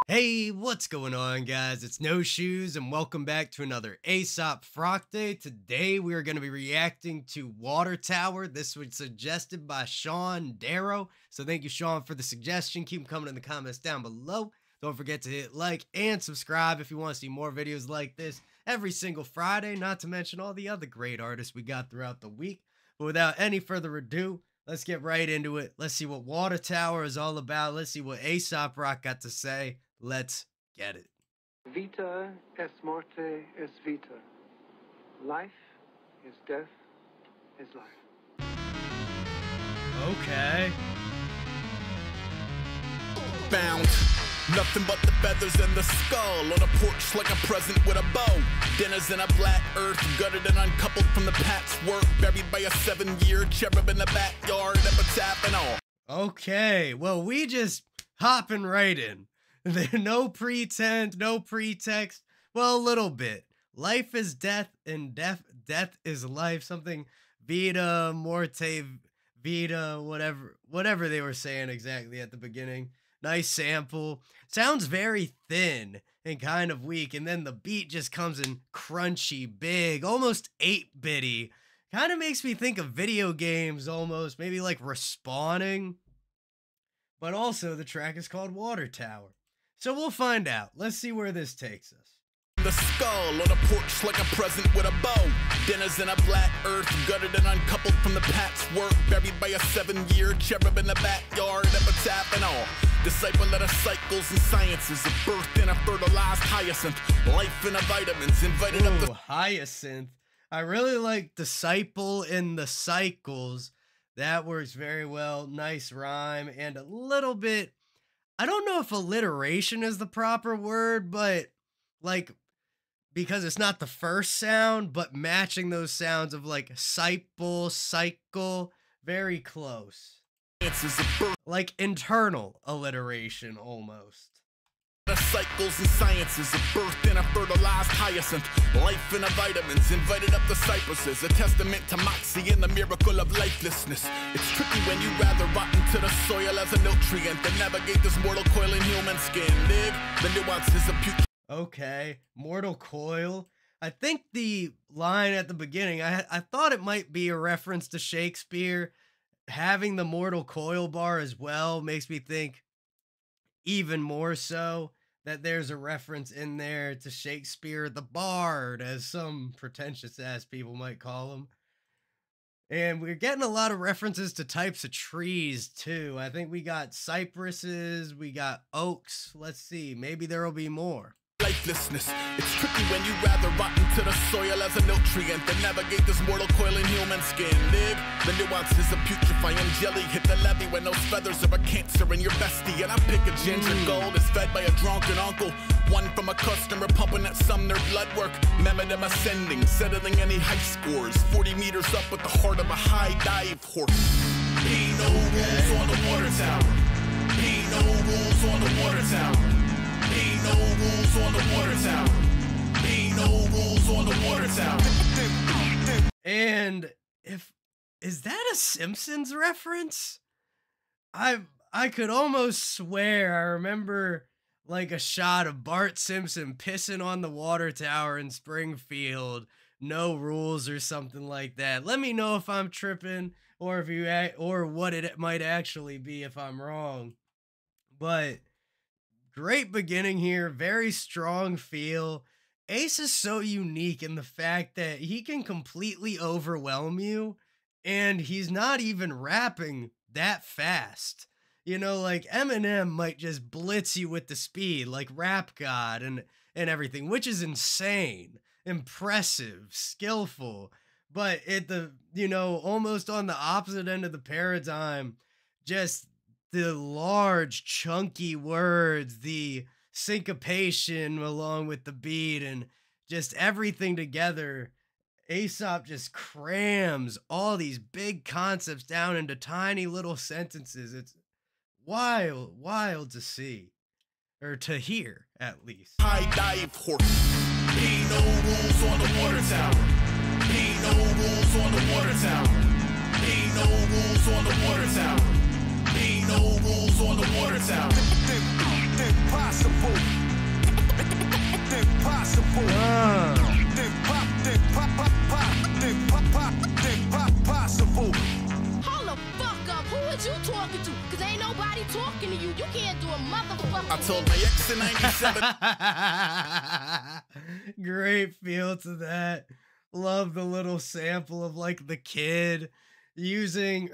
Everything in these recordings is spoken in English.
Hey, what's going on, guys? It's No Shoes, and welcome back to another Aesop Frock Day. Today, we are going to be reacting to Water Tower. This was suggested by Sean Darrow. So thank you, Sean, for the suggestion. Keep them coming in the comments down below. Don't forget to hit like and subscribe if you want to see more videos like this every single Friday, not to mention all the other great artists we got throughout the week. But without any further ado, let's get right into it. Let's see what Water Tower is all about. Let's see what Aesop Rock got to say. Let's get it. Vita est morte est vita. Life is death is life. Okay. Bound. Nothing but the feathers and the skull on a porch like a present with a bow. Dinner's in a black earth, gutted and uncoupled from the patchwork, buried by a 7-year cherub in the backyard, epitaph and all. Okay, well, we just hopping right in. No pretense, no pretext. Well, a little bit. Life is death, and death is life. Something vita, morte, vita, whatever they were saying exactly at the beginning. Nice sample. Sounds very thin and kind of weak, and then the beat just comes in crunchy, big, almost 8-bitty. Kind of makes me think of video games almost, maybe like Respawning. But also, the track is called Water Tower. So we'll find out. Let's see where this takes us. The skull on a porch like a present with a bow. Dinner's in a black earth, gutted and uncoupled from the patchwork, buried by a 7-year cherub in the backyard, epitaph and all. Disciple of the cycles and sciences of birth in a fertilized hyacinth. Life in a vitamins, invited up the hyacinth. I really like disciple in the cycles. That works very well. Nice rhyme and a little bit, I don't know if alliteration is the proper word, but like, because it's not the first sound, but matching those sounds of like cycle, very close. Like internal alliteration almost. The cycles and sciences of birth in a fertilized hyacinth. Life in a vitamins, invited up the cypresses. A testament to moxie and the miracle of lifelessness. It's tricky when you rather rot into the soil as a nutrient than navigate this mortal coil in human skin. Dig the nuances of putrid. Okay, mortal coil. I think the line at the beginning, I thought it might be a reference to Shakespeare. Having the mortal coil bar as well makes me think even more so that there's a reference in there to Shakespeare the Bard, as some pretentious ass people might call him. And we're getting a lot of references to types of trees too. I think we got cypresses, we got oaks. Let's see, maybe there'll be more. Lifelessness. It's tricky when you rather rot into the soil as a nutrient than navigate this mortal coil in human skin. Dig the nuances of putrefying jelly. Hit the levee when those feathers are a cancer in your bestie. And I pick a ginger gold is fed by a drunken uncle. One from a customer pumping at Sumner blood work. Method of ascending, settling any high scores. 40 meters up with the heart of a high dive horse. Ain't no rules on the water tower. Ain't no rules on the water tower. Ain't no rules on the water tower. Ain't no rules on the water tower. And is that a Simpsons reference? I could almost swear I remember like a shot of Bart Simpson pissing on the water tower in Springfield. No rules or something like that. Let me know if I'm tripping or if you or what it might actually be if I'm wrong. But great beginning here, very strong feel. Ace is so unique in the fact that he can completely overwhelm you, and he's not even rapping that fast. You know, like Eminem might just blitz you with the speed, like Rap God and everything, which is insane, impressive, skillful. But at the, you know, almost on the opposite end of the paradigm, just the large, chunky words, the syncopation along with the beat, and just everything together. Aesop just crams all these big concepts down into tiny little sentences. It's wild to see, or to hear, at least. High dive horse. Ain't no rules on the water tower. Ain't no rules on the water tower. Ain't no rules on the water tower. Ain't no rules on the water tower. Impossible. is you talking to? Cause ain't nobody talking to you. You can't do a motherfucker. I told my ex in 97. Great feel to that. Love the little sample of like the kid using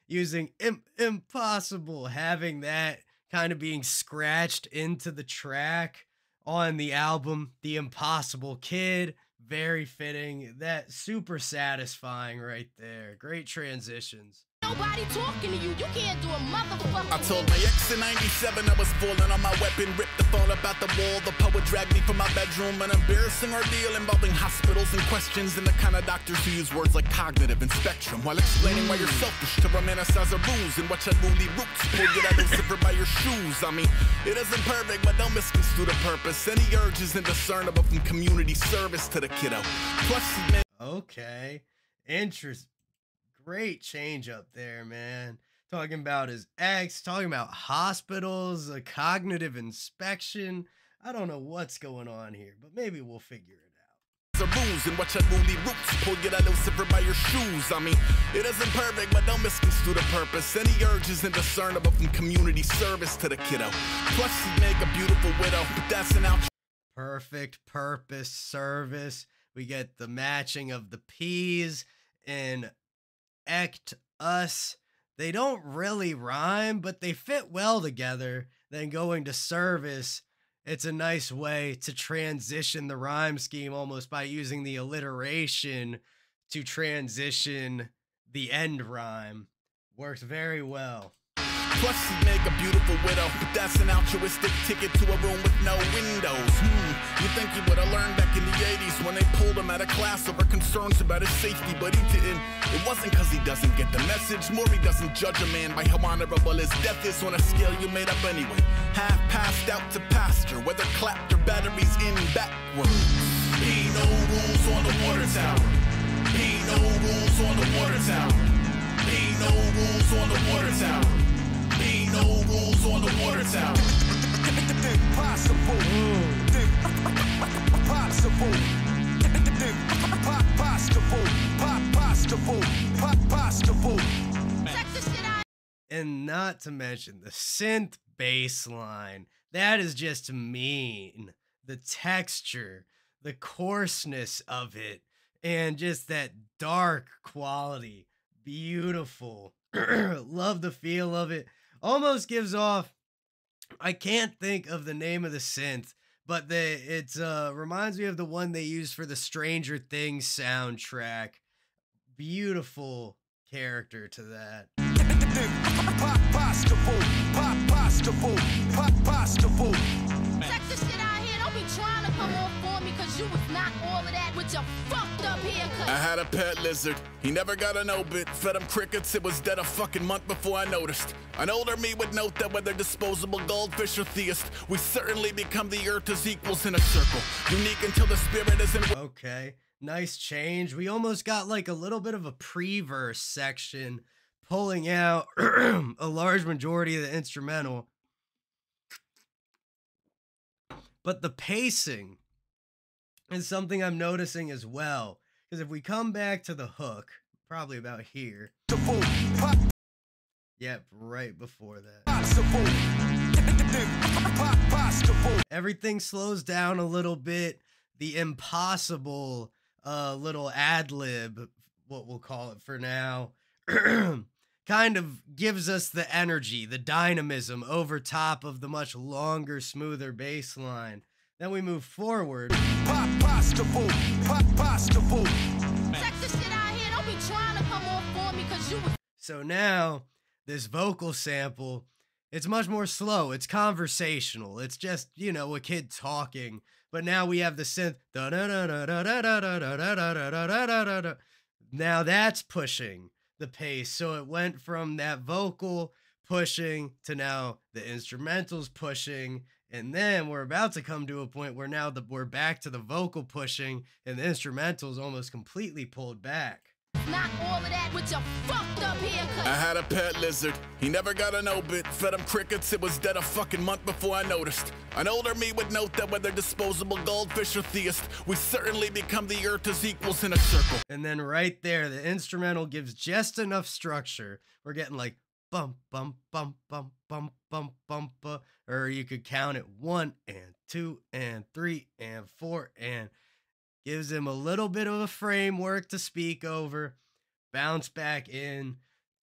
using impossible, having that kind of being scratched into the track on the album, The Impossible Kid. Very fitting. That super satisfying right there. Great transitions. Nobody talking to you. You can't do a motherfucker. I told my ex in 97 I was falling on my weapon, ripped the phone up out the wall. The poet dragged me from my bedroom, an embarrassing ordeal involving hospitals and questions, and the kind of doctors who use words like cognitive and spectrum while explaining why you're selfish to romanticize a ruse and what your woolly roots pull you out Lucifer by your shoes. I mean, it isn't perfect, but don't misconstrue the purpose. Any urge is indiscernible from community service to the kiddo. Plus, he made Okay. Interesting. Great change up there, man. Talking about his ex, talking about hospitals, a cognitive inspection. I don't know what's going on here, but maybe we'll figure it out. a ruse and watch your woolly roots pull you out Lucifer by your shoes. I mean, it isn't perfect, but don't misconstrue the purpose. Any urge is indiscernible from community service to the kiddo. Plus, she'd make a beautiful widow, but that's an out. Perfect purpose, service. We get the matching of the P's in Ect Us. They don't really rhyme, but they fit well together. Then going to service, it's a nice way to transition the rhyme scheme almost by using the alliteration to transition the end rhyme. Works very well. Plus, she'd make a beautiful widow, but that's an altruistic ticket to a room with no windows. You think he would have learned back in the 80s when they pulled him out of class over concerns about his safety, but he didn't. It wasn't because he doesn't get the message, more he doesn't judge a man by how honorable his death is on a scale you made up anyway. Half passed out to pasture, whether clapped or batteries in backwards. Ain't no rules on the water tower. Ain't no rules on the water tower. Ain't no rules on the water tower. Ain't no rules on the water tower. Impossible. Impossible. Impossible. And not to mention the synth bass line. That is just mean. The texture, the coarseness of it, and just that dark quality. Beautiful. Love the feel of it. Almost gives off, I can't think of the name of the synth, but it reminds me of the one they used for the Stranger Things soundtrack. Beautiful character to that. Check this shit out here. Don't be trying to come on for me, cause you was not all of that with your fucked up haircut. I had a pet lizard. He never got an obit. Fed him crickets. It was dead a fucking month before I noticed. An older me would note that whether disposable goldfish or theist, we certainly become the earth as equals in a circle. Unique until the spirit isn't. Okay. Nice change. We almost got like a little bit of a pre-verse section pulling out a large majority of the instrumental. But the pacing is something I'm noticing as well. Because if we come back to the hook, probably about here. Yep, right before that. Everything slows down a little bit. The impossible little ad-lib, what we'll call it for now, kind of gives us the energy, the dynamism over top of the much longer, smoother bass line. Then we move forward. Check this shit out here. Don't be trying to come on for me, cause you was. So now, this vocal sample, it's much more slow. It's conversational. It's just, you know, a kid talking. But now we have the synth. Now that's pushing the pace. So it went from that vocal pushing to now the instrumentals pushing. And then we're about to come to a point where now we're back to the vocal pushing and the instrumentals almost completely pulled back. not all of that with your fucked up haircut. I had a pet lizard. He never got an obit. Fed him crickets. It was dead a fucking month before I noticed. An older me would note that whether disposable goldfish or theist, we certainly become the earth as equals in a circle. And then right there, the instrumental gives just enough structure. We're getting like bump, bump, bump, bump, bump, bump, bump, or you could count it 1 and 2 and 3 and 4 and gives him a little bit of a framework to speak over, bounce back in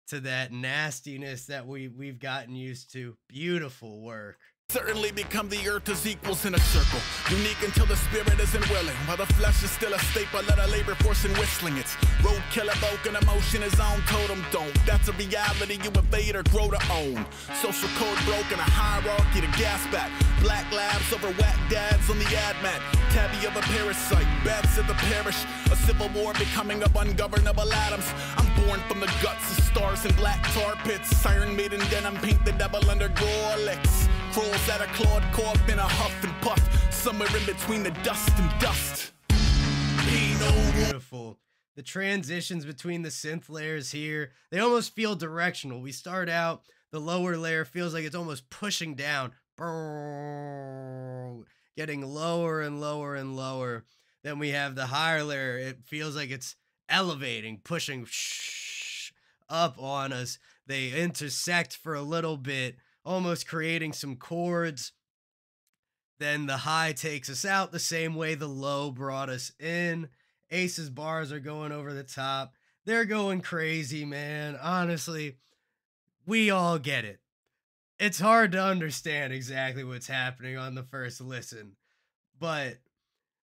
to that nastiness that we've gotten used to. Beautiful work. Certainly become the earth as equals in a circle. Unique until the spirit isn't willing. While the flesh is still a staple, let a labor force in whistling. It's roadkill, evoking emotion is on totem don't. That's a reality you evade or grow to own. Social code broken, a hierarchy to gas back. Black labs over whack dads on the ad mat. Tabby of a parasite, bats of the parish. A civil war becoming of ungovernable atoms. I'm born from the guts of stars and black tar pits. Iron maiden denim, paint the devil under Gorelick's. Crawls at a clawed corpse in a huff and puff, somewhere in between the dust and dust. Beautiful. The transitions between the synth layers here, they almost feel directional. We start out, the lower layer feels like it's almost pushing down, getting lower and lower and lower. Then we have the higher layer. It feels like it's elevating, pushing up on us. They intersect for a little bit, almost creating some chords. Then the high takes us out the same way the low brought us in. Ace's bars are going over the top. They're going crazy, man. Honestly, we all get it. It's hard to understand exactly what's happening on the first listen, but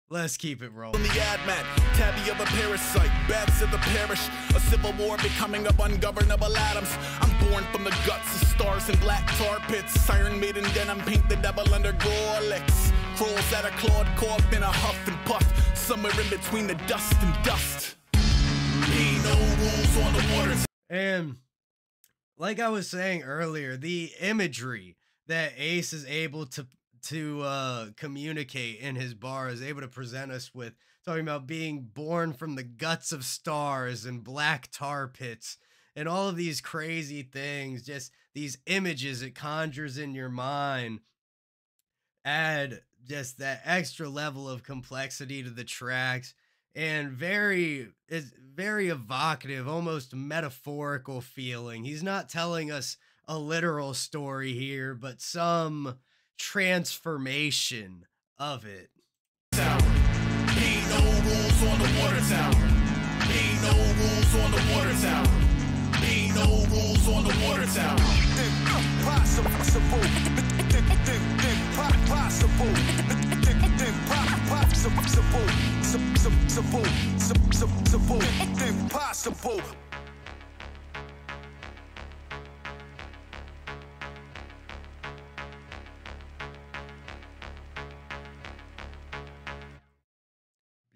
let's keep it rolling. The ad mat, tabby of a parasite, bats of the parish. A civil war becoming of ungovernable atoms. I'm born from the guts of stars and black tar pits. Iron maiden denim, paint the devil under Gorelick's. Crawls at a clawed corpse in a huff and puff, somewhere in between the dust and dust. Ain't no rules on the waters. And like I was saying earlier, the imagery that Ace is able to communicate in his bars, able to present us with, talking about being born from the guts of stars and black tar pits and all of these crazy things, just these images it conjures in your mind, add just that extra level of complexity to the tracks, and it's very evocative, almost metaphorical feeling. He's not telling us a literal story here, but some transformation of it. Ain't no rules on the water tower. Ain't no rules on the water tower. Ain't no rules on the water tower. Impossible. Impossible.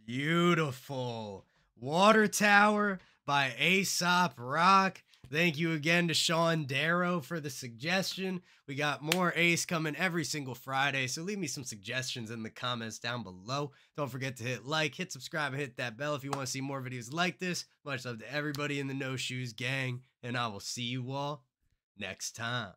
Beautiful. Water Tower by Aesop Rock. Thank you again to Sean Darrow for the suggestion. We got more Ace coming every single Friday, so leave me some suggestions in the comments down below. Don't forget to hit like, hit subscribe, and hit that bell if you want to see more videos like this. Much love to everybody in the No Shoes gang, and I will see you all next time.